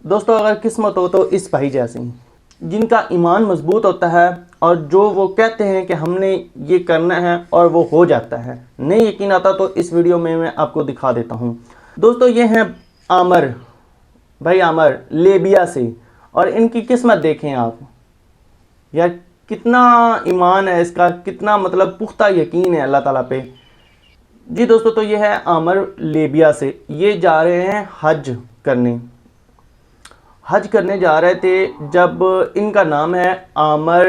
دوستو اگر قسمت ہو تو اس بھائی جیسی جن کا ایمان مضبوط ہوتا ہے اور جو وہ کہتے ہیں کہ ہم نے یہ کرنا ہے اور وہ ہو جاتا ہے، نہیں یقین آتا تو اس ویڈیو میں آپ کو دکھا دیتا ہوں۔ دوستو یہ ہیں عامر بھائی، عامر لیبیا سے، اور ان کی قسمت دیکھیں آپ یار، کتنا ایمان ہے اس کا، کتنا مطلب پختہ یقین ہے اللہ تعالیٰ پہ۔ جی دوستو، تو یہ ہے عامر لیبیا سے، یہ جا رہے ہیں حج کرنے جا رہے تھے جب ان کا نام ہے عامر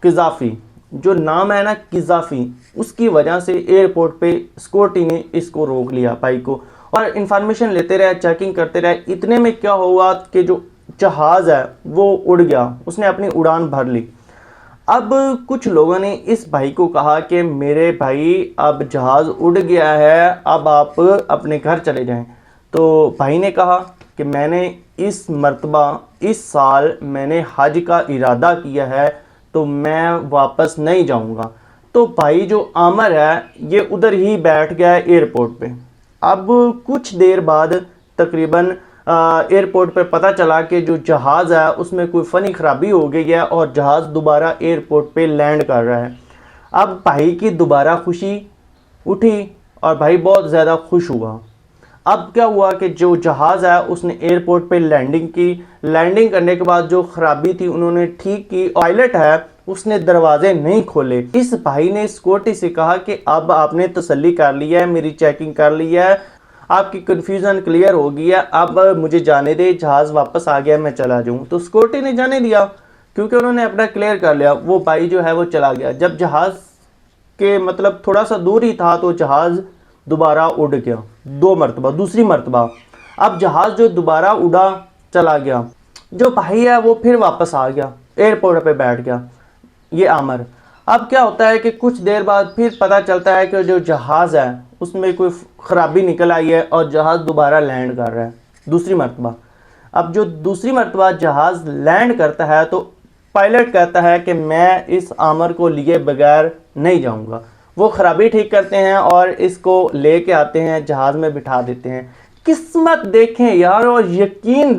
قذافی، جو نام ہے نا قذافی، اس کی وجہ سے ایئرپورٹ پہ سیکورٹی نے اس کو روک لیا بھائی کو، اور انفارمیشن لیتے رہے، چیکنگ کرتے رہے۔ اتنے میں کیا ہوا کہ جو جہاز ہے وہ اڑ گیا، اس نے اپنی اڑان بھر لی۔ اب کچھ لوگوں نے اس بھائی کو کہا کہ میرے بھائی اب جہاز اڑ گیا ہے، اب آپ اپنے گھر چلے جائیں۔ تو بھائی نے کہا کہ میں نے اس مرتبہ اس سال میں نے حج کا ارادہ کیا ہے تو میں واپس نہیں جاؤں گا۔ تو بھائی جو عامر ہے یہ ادھر ہی بیٹھ گیا ہے ایئرپورٹ پہ۔ اب کچھ دیر بعد تقریباً ایئرپورٹ پہ پتہ چلا کہ جو جہاز ہے اس میں کوئی فنی خرابی ہو گئی ہے اور جہاز دوبارہ ایئرپورٹ پہ لینڈ کر رہا ہے۔ اب بھائی کی دوبارہ خوشی اٹھی اور بھائی بہت زیادہ خوش ہوا۔ اب کیا ہوا کہ جو جہاز ہے اس نے ایئرپورٹ پہ لینڈنگ کی، لینڈنگ کرنے کے بعد جو خرابی تھی انہوں نے ٹھیک کی۔ پائلٹ ہے اس نے دروازے نہیں کھولے۔ اس بھائی نے سیکورٹی سے کہا کہ اب آپ نے تسلی کر لی ہے، میری چیکنگ کر لی ہے، آپ کی کنفیوژن کلیئر ہو گئی ہے، اب مجھے جانے دے، جہاز واپس آ گیا، میں چلا جاؤں۔ تو سیکورٹی نے جانے دیا کیونکہ انہوں نے اپنا کلیئر کر لیا۔ وہ بھائی جو ہے وہ چلا گیا۔ جب جہاز کے مطلب تھوڑا سا دور ہی تھا تو جہاز دوبارہ اڑ گیا، دوسری مرتبہ۔ اب جہاز جو دوبارہ اڑا چلا گیا، جو بھائی ہے وہ پھر واپس آ گیا، ایئرپورٹ پہ بیٹھ گیا یہ عامر۔ اب کیا ہوتا ہے کہ کچھ دیر بعد پھر پتہ چلتا ہے کہ جو جہاز ہے اس میں کوئی خرابی نکل آئی ہے اور جہاز دوبارہ لینڈ کر رہا ہے دوسری مرتبہ۔ اب جو دوسری مرتبہ جہاز لینڈ کرتا ہے تو پائلٹ کہتا ہے کہ میں اس عامر کو لیے بغیر نہیں جاؤں گا۔ وہ خرابی ٹھیک کرتے ہیں اور اس کو لے کے آتے ہیں، جہاز میں بٹھا دیتے ہیں۔ قسمت دیکھیں یار، اور یقین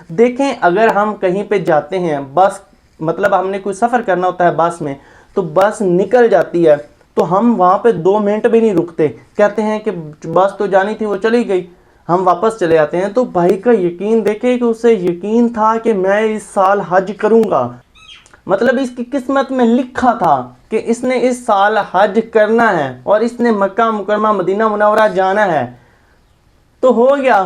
دیکھیں اگر ہم کہیں پہ جاتے ہیں، بس مطلب ہم نے کوئی سفر کرنا ہوتا ہے بس میں، تو بس نکل جاتی ہے تو ہم وہاں پہ 2 منٹ بھی نہیں رکتے، کہتے ہیں کہ بس تو جانی تھی وہ چلی گئی، ہم واپس چلے جاتے ہیں۔ تو بھائی کا یقین دیکھیں کہ اسے یقین تھا کہ میں اس سال حج کروں گا، مطلب اس کی قسمت میں لکھا تھا کہ اس نے اس سال حج کرنا ہے اور اس نے مکہ مکرمہ مدینہ منورہ جانا ہے، تو ہو گیا۔